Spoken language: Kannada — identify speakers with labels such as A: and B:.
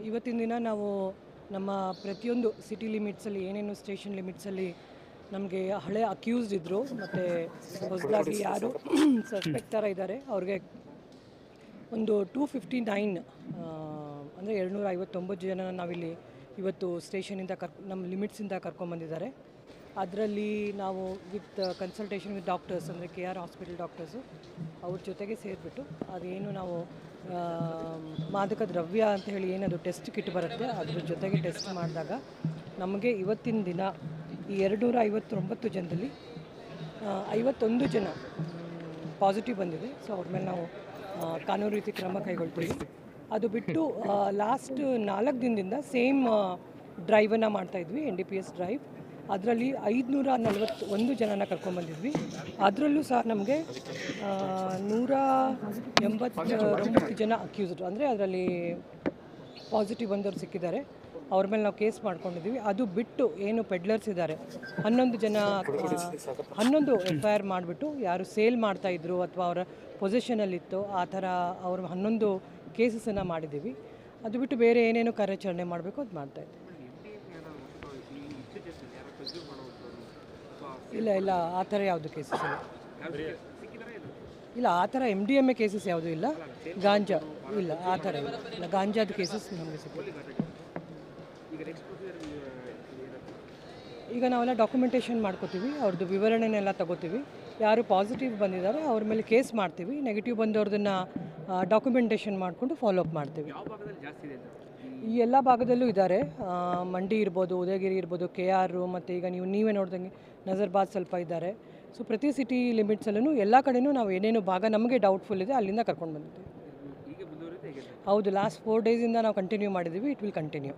A: ಇವತ್ತಿನ ದಿನ ನಾವು ನಮ್ಮ ಪ್ರತಿಯೊಂದು ಸಿಟಿ ಲಿಮಿಟ್ಸಲ್ಲಿ ಏನೇನು ಸ್ಟೇಷನ್ ಲಿಮಿಟ್ಸಲ್ಲಿ ನಮಗೆ ಹಳೆ ಅಕ್ಯೂಸ್ಡ್ ಇದ್ದರು ಮತ್ತು ಹೊಸದಾಗಿ ಯಾರು ಸಸ್ಪೆಕ್ಟ್ ಥರ ಇದ್ದಾರೆ ಅವ್ರಿಗೆ ಒಂದು 259 ಅಂದರೆ 259 ಜನ ನಾವಿಲ್ಲಿ ಇವತ್ತು ಸ್ಟೇಷನಿಂದ ನಮ್ಮ ಲಿಮಿಟ್ಸಿಂದ ಕರ್ಕೊಂಬಂದಿದ್ದಾರೆ. ಅದರಲ್ಲಿ ನಾವು ವಿತ್ ಕನ್ಸಲ್ಟೇಷನ್ ವಿತ್ ಡಾಕ್ಟರ್ಸ್ ಅಂದರೆ KR ಹಾಸ್ಪಿಟಲ್ ಡಾಕ್ಟರ್ಸು ಅವ್ರ ಜೊತೆಗೆ ಸೇರಿಬಿಟ್ಟು ಅದೇನು ನಾವು ಮಾದಕ ದ್ರವ್ಯ ಅಂತ ಹೇಳಿ ಏನದು ಟೆಸ್ಟ್ ಕಿಟ್ ಬರುತ್ತೆ ಅದ್ರ ಜೊತೆಗೆ ಟೆಸ್ಟ್ ಮಾಡಿದಾಗ ನಮಗೆ ಇವತ್ತಿನ ದಿನ ಈ 259 ಜನದಲ್ಲಿ 51 ಜನ ಪಾಸಿಟಿವ್ ಬಂದಿದೆ. ಸೊ ಅವ್ರ ಮೇಲೆ ನಾವು ಕಾನೂನು ರೀತಿ ಕ್ರಮ ಕೈಗೊಳ್ತೀವಿ. ಅದು ಬಿಟ್ಟು ಲಾಸ್ಟ್ 4 ದಿನದಿಂದ ಸೇಮ್ ಡ್ರೈವನ್ನು ಮಾಡ್ತಾಯಿದ್ವಿ, NDPS ಡ್ರೈವ್. ಅದರಲ್ಲಿ 541 ಜನನ ಕರ್ಕೊಂಡ್ಬಂದಿದ್ವಿ. ಅದರಲ್ಲೂ ಸಹ ನಮಗೆ 189 ಜನ ಅಕ್ಯೂಸ್ಡ್ ಅಂದರೆ ಅದರಲ್ಲಿ ಪಾಸಿಟಿವ್ ಬಂದವರು ಸಿಕ್ಕಿದ್ದಾರೆ. ಅವ್ರ ಮೇಲೆ ನಾವು ಕೇಸ್ ಮಾಡ್ಕೊಂಡಿದ್ದೀವಿ. ಅದು ಬಿಟ್ಟು ಏನು ಪೆಡ್ಲರ್ಸ್ ಇದ್ದಾರೆ 11 ಜನ 11 FIR ಮಾಡಿಬಿಟ್ಟು ಯಾರು ಸೇಲ್ ಮಾಡ್ತಾಯಿದ್ರು ಅಥವಾ ಅವರ ಪೊಸಿಷನಲ್ಲಿತ್ತು ಆ ಥರ ಅವ್ರ 11 ಕೇಸಸನ್ನು ಮಾಡಿದ್ದೀವಿ. ಅದು ಬಿಟ್ಟು ಬೇರೆ ಏನೇನು ಕಾರ್ಯಾಚರಣೆ ಮಾಡಬೇಕು ಅದು ಮಾಡ್ತಾಯಿದ್ದೀವಿ. ಇಲ್ಲ ಆ ಥರ ಯಾವುದು ಕೇಸಸ್ ಇಲ್ಲ ಆ ಥರ MDMA ಕೇಸಸ್ ಯಾವುದೂ ಇಲ್ಲ. ಗಾಂಜಾ ಇಲ್ಲ, ಆ ಥರ ಇಲ್ಲ. ಗಾಂಜಾದ ಕೇಸಸ್ ನಮಗೆ ಸಿಕ್ಕಿದೆ. ಈಗ ನಾವೆಲ್ಲ ಡಾಕ್ಯುಮೆಂಟೇಷನ್ ಮಾಡ್ಕೋತೀವಿ, ಅವ್ರದ್ದು ವಿವರಣೆನೆಲ್ಲ ತಗೋತೀವಿ. ಯಾರು ಪಾಸಿಟಿವ್ ಬಂದಿದ್ದಾರೆ ಅವ್ರ ಮೇಲೆ ಕೇಸ್ ಮಾಡ್ತೀವಿ. ನೆಗೆಟಿವ್ ಬಂದವ್ರದನ್ನು ಡಾಕ್ಯುಮೆಂಟೇಷನ್ ಮಾಡಿಕೊಂಡು ಫಾಲೋಅಪ್ ಮಾಡ್ತೀವಿ. ಈ ಎಲ್ಲ ಭಾಗದಲ್ಲೂ ಇದ್ದಾರೆ. ಮಂಡಿ ಇರ್ಬೋದು, ಉದಯಗಿರಿ ಇರ್ಬೋದು, KR ಮತ್ತು ಈಗ ನೀವೇ ನೋಡ್ದಂಗೆ ನಜರ್ಬಾದ್ ಸ್ವಲ್ಪ ಇದ್ದಾರೆ. ಸೊ ಪ್ರತಿ ಸಿಟಿ ಲಿಮಿಟ್ಸಲ್ಲೂ ಎಲ್ಲ ಕಡೆಯೂ ನಾವು ಏನೇನು ಭಾಗ ನಮಗೆ ಡೌಟ್ಫುಲ್ ಇದೆ ಅಲ್ಲಿಂದ ಕರ್ಕೊಂಡು ಬಂದಿದ್ದೀವಿ. ಹೌದು, ಲಾಸ್ಟ್ 4 ಡೇಸಿಂದ ನಾವು ಕಂಟಿನ್ಯೂ ಮಾಡಿದ್ದೀವಿ. It will continue.